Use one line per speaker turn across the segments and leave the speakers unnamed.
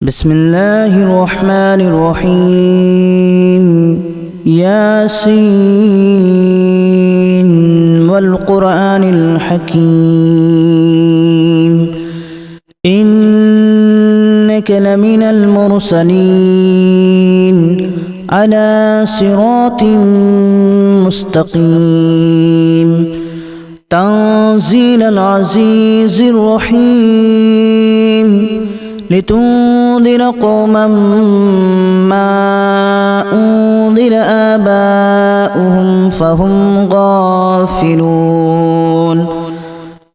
بسم الله الرحمن الرحيم ياسين والقرآن الحكيم إنك لمن المرسلين على صراط مستقيم تنزيل العزيز الرحيم لتنذر قوما ما أنذر آباؤهم فهم غافلون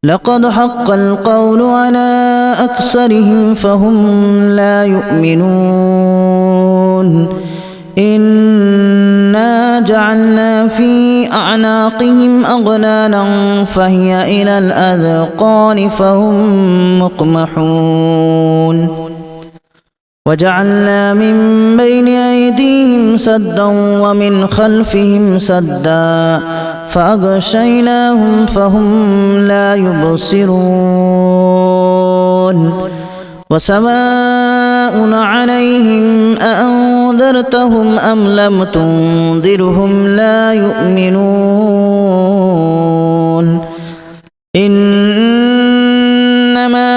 لقد حق القول على أكثرهم فهم لا يؤمنون إنا جعلنا في أعناقهم أغلالا فهي إلى الأذقان فهم مقمحون وجعلنا من بين أيديهم سدا ومن خلفهم سدا فأغشيناهم فهم لا يبصرون وسواء عليهم أأنذرتهم أم لم تنذرهم لا يؤمنون إنما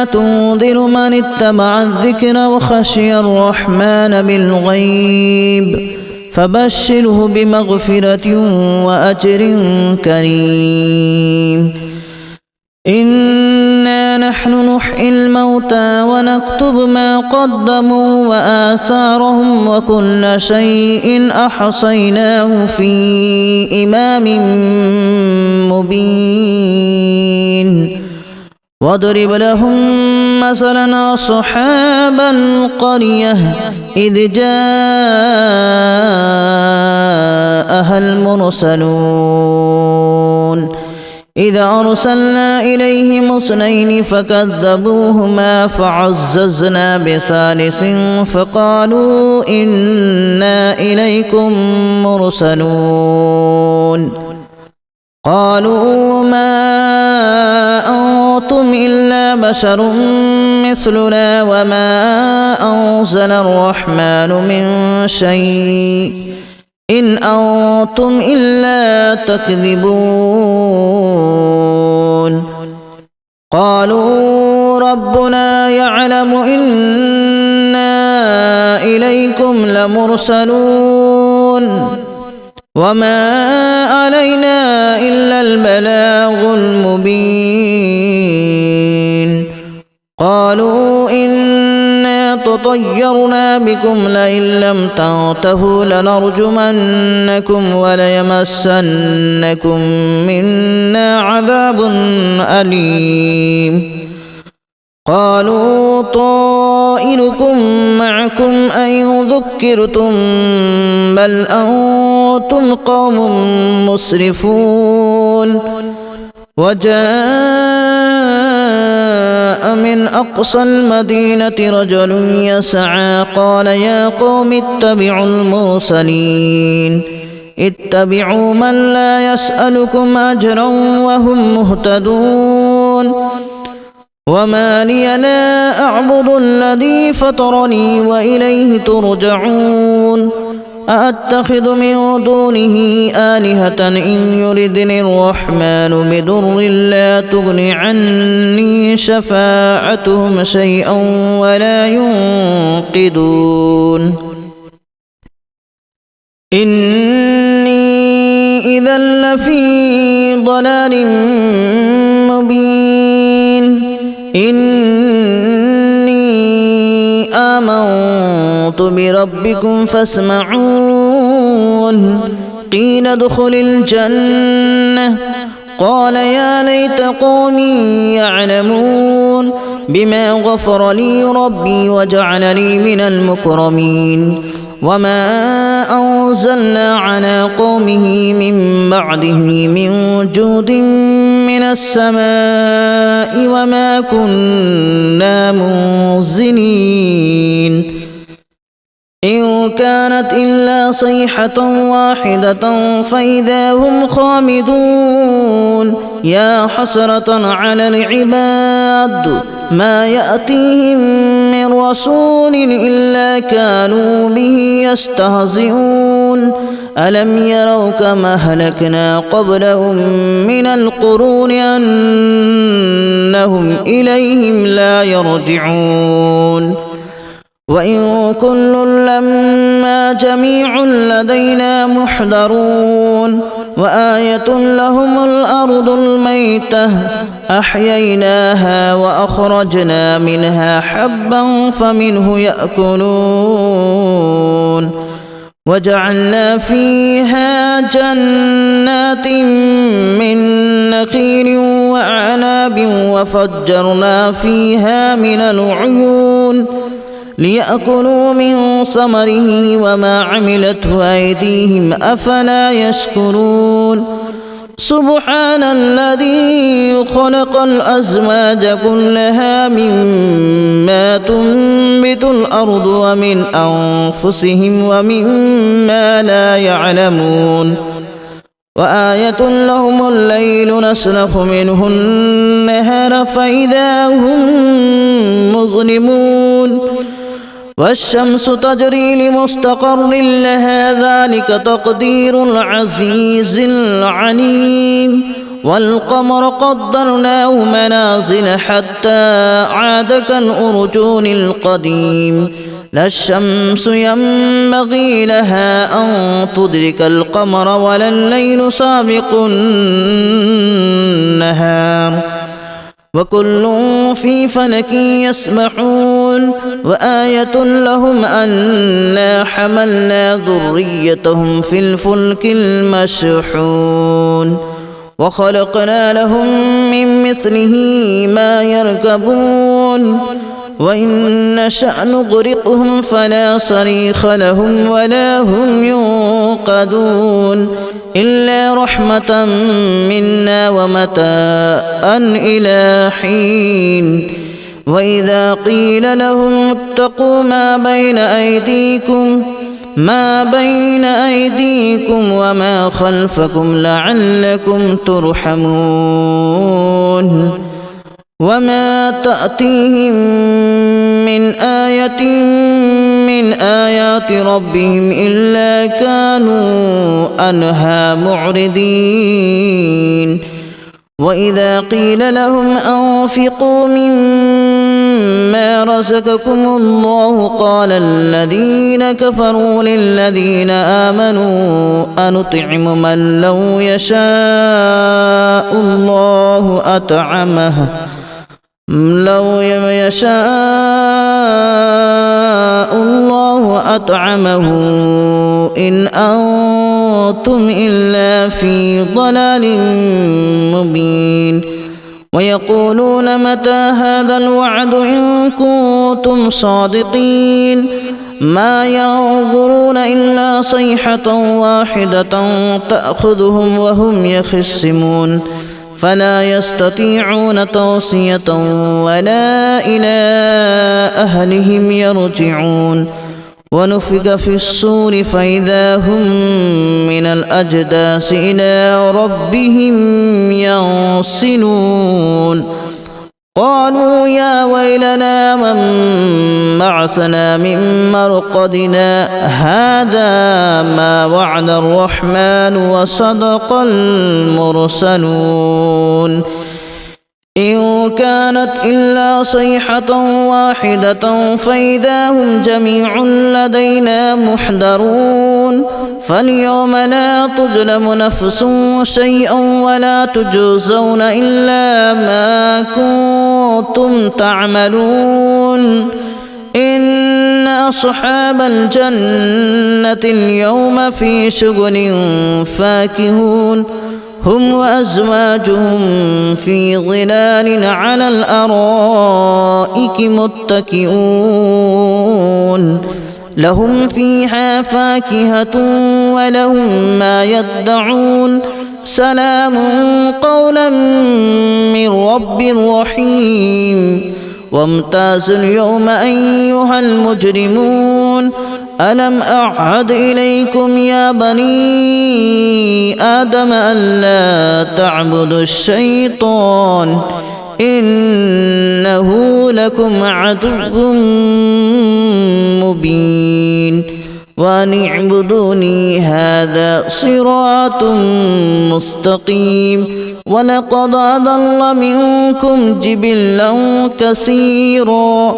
تنذر من اتبع الذكر وخشي الرحمن بالغيب فبشره بمغفرة وأجر كريم إنا نحن نحيي الموتى ونكتب ما قدموا وآثارهم وكل شيء أحصيناه في إمام مبين واضرب لهم مثلا أصحاب القرية إذ جاءها المرسلون إذا أرسلنا إليهم اثنين فكذبوهما فعززنا بثالث فقالوا إنا إليكم مرسلون قالوا ما أنتم إلا بشر مثلنا وما أنزل الرحمن من شيء إن أنتم إلا تكذبون قالوا ربنا يعلم إنا إليكم لمرسلون وما علينا إلا البلاغ المبين قالوا إنا تطيرنا بكم لئن لم تنتهوا لنرجمنكم وليمسنكم منا عذاب أليم قالوا طائركم معكم أن ذكرتم بل أنتم قوم مسرفون وجاء من أقصى المدينة رجل يسعى قال يا قوم اتبعوا المرسلين اتبعوا من لا يسألكم أجرا وهم مهتدون وما لي لا أعبد الذي فطرني وإليه ترجعون أأتخذ من دونه آلهة إن يردني الرحمن بضر لا تغن عني شفاعتهم شيئا ولا ينقذون إني إذا لفي ضلال مبين إني آمنت بربكم فاسمعون قيل ادخل الجنة قال يا ليت قومي يعلمون بما غفر لي ربي وجعلني من المكرمين وما أنزلنا على قومه من بعده من جود من السماء وما كنا منزلين إن كانت إلا صيحة واحدة فإذا هم خامدون يا حسرة على العباد ما يأتيهم من رسول إلا كانوا به يستهزئون ألم يروا كما أهلكنا قبلهم من القرون أنهم إليهم لا يرجعون وإن كل لما جميع لدينا محضرون وآية لهم الأرض الميتة أحييناها وأخرجنا منها حبا فمنه يأكلون وجعلنا فيها جنات من نخيل وأعناب وفجرنا فيها من العيون ليأكلوا من ثمره وما عملته أيديهم أفلا يشكرون سبحان الذي خلق الأزواج كلها مما تنبت الأرض ومن أنفسهم ومما لا يعلمون وآية لهم الليل نسلخ منه النهار فإذا هم مظلمون والشمس تجري لمستقر لها ذلك تقدير العزيز العليم والقمر قدرناه منازل حتى عاد كالأرجون القديم لا الشمس ينبغي لها أن تدرك القمر ولا الليل سابق النهار وكل في فلك يسبحون وآية لهم أنا حملنا ذريتهم في الفلك المشحون وخلقنا لهم من مثله ما يركبون وإن نشأ نغرقهم فلا صريخ لهم ولا هم ينقذون إلا رحمة منا ومتاعا إلى حين وإذا قيل لهم اتقوا ما بين أيديكم وما خلفكم لعلكم ترحمون وما تأتيهم من آية من آيات ربهم إلا كانوا عنها معرضين وإذا قيل لهم أنفقوا مما رزقكم الله قال الذين كفروا للذين آمنوا أنطعم من لو يشاء الله أطعمه إن أنتم إلا في ضلال مبين ويقولون متى هذا الوعد إن كنتم صادقين ما ينظرون إلا صيحة واحدة تأخذهم وهم يخصمون فلا يستطيعون توصية ولا إلى أهلهم يرجعون ونفخ في الصور فإذا هم من الأجداث إلى ربهم ينسلون قالوا يا ويلنا من بعثنا من مرقدنا هذا ما وعد الرحمن وصدق المرسلون إن كانت إلا صيحة واحدة فإذا هم جميع لدينا محضرون فاليوم لا تظلم نفس شيئا ولا تجزون إلا ما كنتم تعملون إن أصحاب الجنة اليوم في شغل فاكهون هم وأزواجهم في ظلال على الأرائك متكئون لهم فيها فاكهة ولهم ما يدعون سلام قولا من رب رحيم وامتازوا اليوم أيها المجرمون ألم أعهد إليكم يا بني آدم ألا تعبدوا الشيطان إنه لكم عدو مبين وأن اعبدوني هذا صراط مستقيم ولقد أضل منكم جبلا كثيرا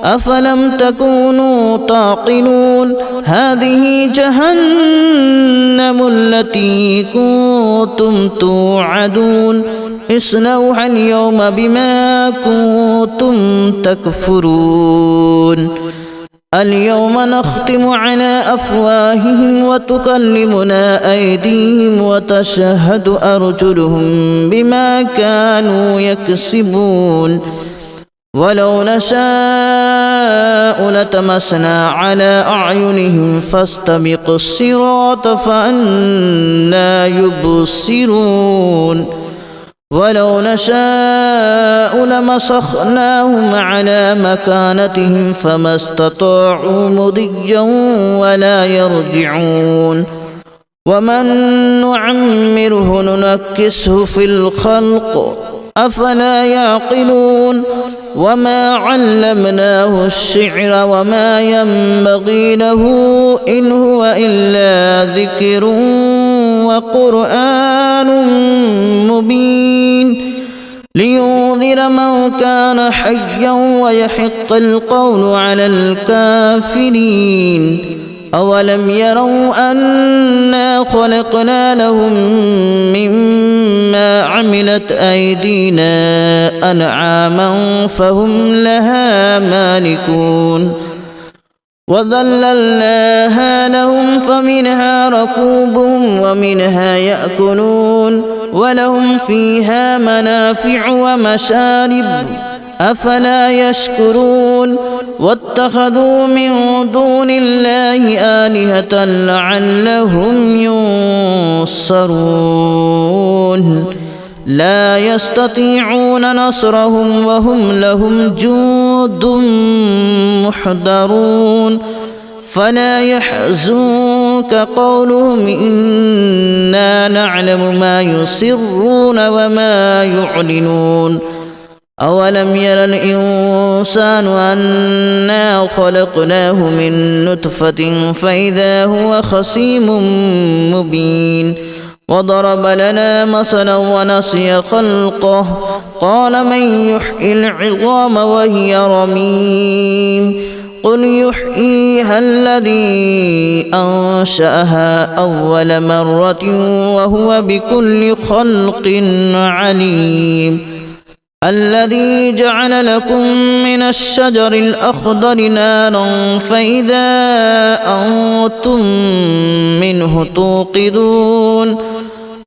أفلم تكونوا تعقلون هذه جهنم التي كنتم توعدون اصلوها اليوم بما كنتم تكفرون اليوم نختم على أفواههم وتكلمنا أيديهم وتشهد أرجلهم بما كانوا يكسبون ولو نشاء لتمسنا على أعينهم فاستبقوا الصراط فأنى يبصرون ولو نشاء لمسخناهم على مكانتهم فما استطاعوا مضيا ولا يرجعون ومن نعمره ننكسه في الخلق أفلا يعقلون وما علمناه الشعر وما ينبغي له إن هو إلا ذكر وقرآن مبين لينذر من كان حيا ويحق القول على الكافرين أولم يروا أنا خلقنا لهم مما عملت أيدينا أنعاما فهم لها مالكون وذللناها لهم فمنها ركوبهم ومنها يأكلون ولهم فيها منافع ومشارب أفلا يشكرون واتخذوا من دون الله آلهة لعلهم ينصرون لا يستطيعون نصرهم وهم لهم جند محضرون فلا يحزنك قولهم إنا نعلم ما يسرون وما يعلنون أولم ير الإنسان أنا خلقناه من نطفة فإذا هو خصيم مبين وضرب لنا مثلا ونسي خلقه قال من يحيي العظام وهي رميم قل يحييها الذي أنشأها أول مرة وهو بكل خلق عليم الذي جعل لكم من الشجر الأخضر نارا فإذا أنتم منه توقدون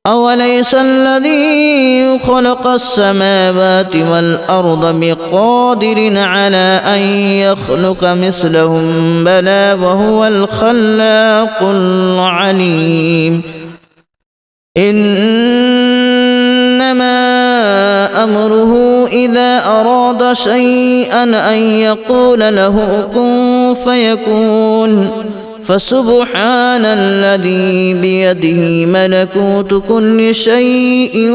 أوليس الذي خلق السماوات والأرض بقادر على أن يخلق مثلهم بلى وهو الخلاق العليم إنما أمره إذا أراد شيئا أن يقول له كن فيكون فسبحان الذي بيده ملكوت كل شيء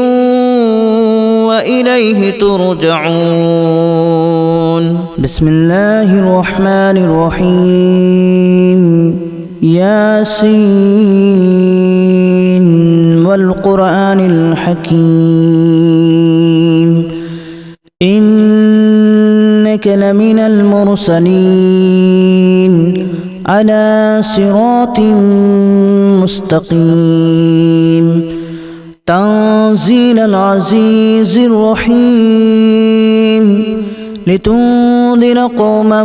وإليه ترجعون بسم الله الرحمن الرحيم ياسين والقرآن الحكيم إنك لمن المرسلين على صراط مستقيم تنزيل العزيز الرحيم لتنذر قوما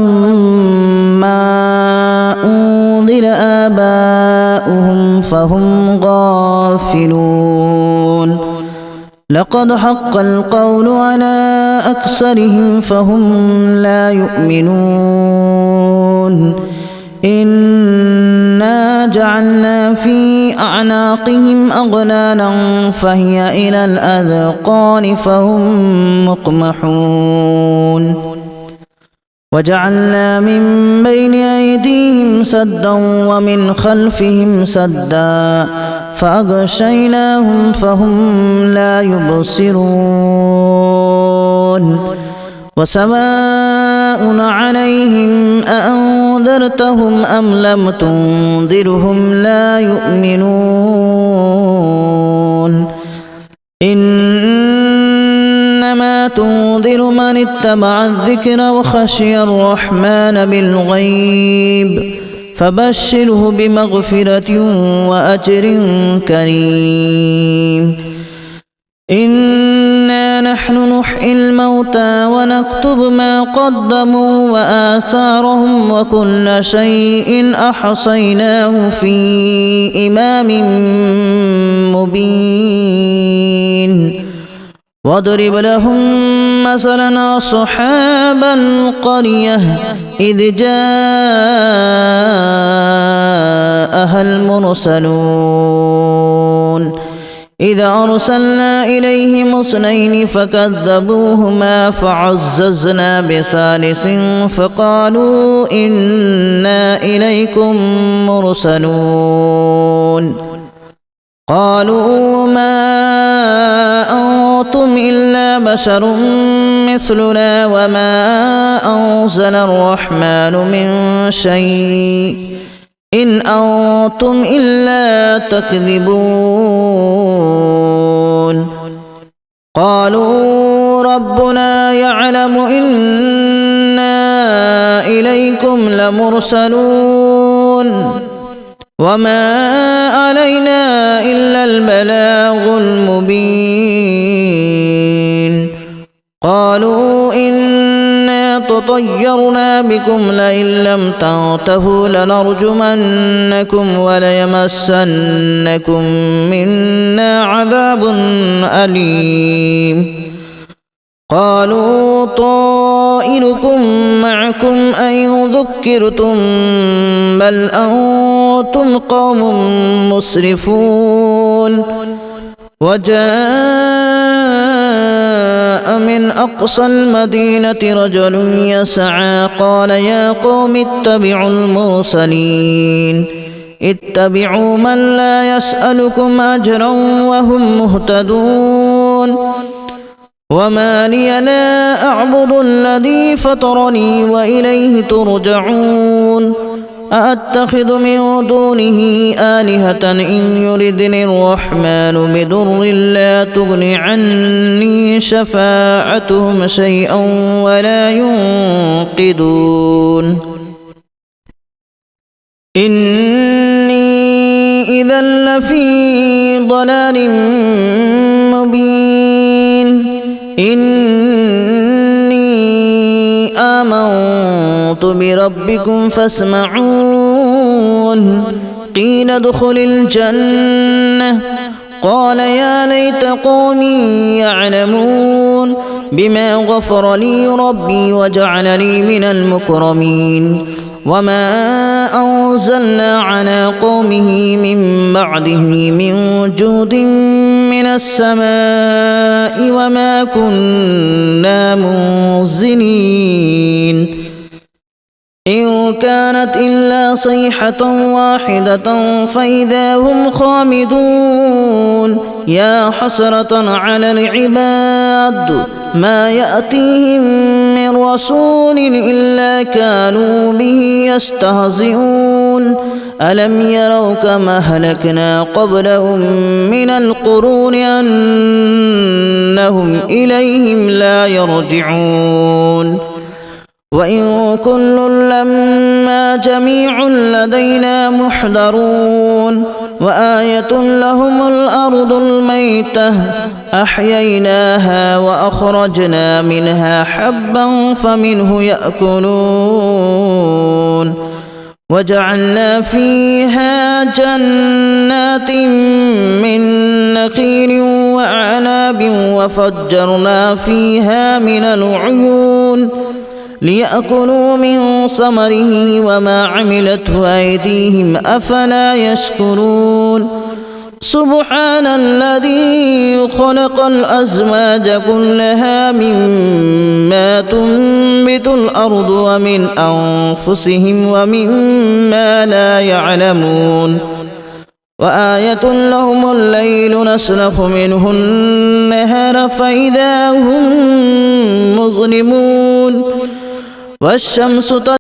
ما أنذر آباؤهم فهم غافلون لقد حق القول على أكثرهم فهم لا يؤمنون إنا جعلنا في أعناقهم أغلالا فهي إلى الأذقان فهم مقمحون وجعلنا من بين أيديهم سدا ومن خلفهم سدا فأغشيناهم فهم لا يبصرون وسواء عليهم أأنذرتهم أم لم تنذرهم لا يؤمنون إنما تنذر من اتبع الذكر وخشي الرحمن بالغيب فبشره بمغفرة وأجر كريم إنا نحن نحيي الموتى ونكتب ما قدموا وآثارهم وكل شيء أحصيناه في إمام مبين واضرب لهم مثلا أصحاب القرية إذ جاءها المرسلون إذ أرسلنا إليهم 2 فكذبوهما فعززنا بثالث فقالوا إنا إليكم مرسلون قالوا ما أنتم إلا بشر مثلنا وما أنزل الرحمن من شيء إن أنتم إلا تكذبون قالوا ربنا يعلم إنا إليكم لمرسلون وما علينا إلا البلاغ المبين قالوا إنا تطيرنا بكم لئن لم تنتهوا لنرجمنكم وليمسنكم منا عذاب أليم قالوا طائركم معكم أن ذكرتم بل أنتم قوم مسرفون وجاء من أقصى المدينة رجل يسعى قال يا قوم اتبعوا المرسلين اتبعوا من لا يسألكم أجرا وهم مهتدون وما لي لا أعبد الذي فطرني وإليه ترجعون أأتخذ من دونه آلهة إن يردني الرحمن بضر لا تغن عني شفاعتهم شيئا ولا ينقذون إني إذا لفي ضلال مبين إني آمنت بربكم فاسمعون قيل ادخل الجنة قال يا ليت قومي يعلمون بما غفر لي ربي وجعلني من المكرمين وما أنزلنا على قومه من بعده من جود من السماء وما كنا منزلين إن كانت إلا صيحة واحدة فإذا هم خامدون يا حسرة على العباد ما يأتيهم من رسول إلا كانوا به يستهزئون ألم يروا كما أهلكنا قبلهم من القرون أنهم إليهم لا يرجعون وإن كل لما جميع لدينا محضرون وآية لهم الأرض الميتة أحييناها وأخرجنا منها حبا فمنه يأكلون وجعلنا فيها جنات من نخيل وأعناب وفجرنا فيها من العيون ليأكلوا من ثمره وما عملته أيديهم أفلا يشكرون سبحان الذي خلق الأزواج كلها مما تنبت الأرض ومن أنفسهم ومما لا يعلمون وآية لهم الليل نسلخ منه النهار فإذا هم مظلمون والشمس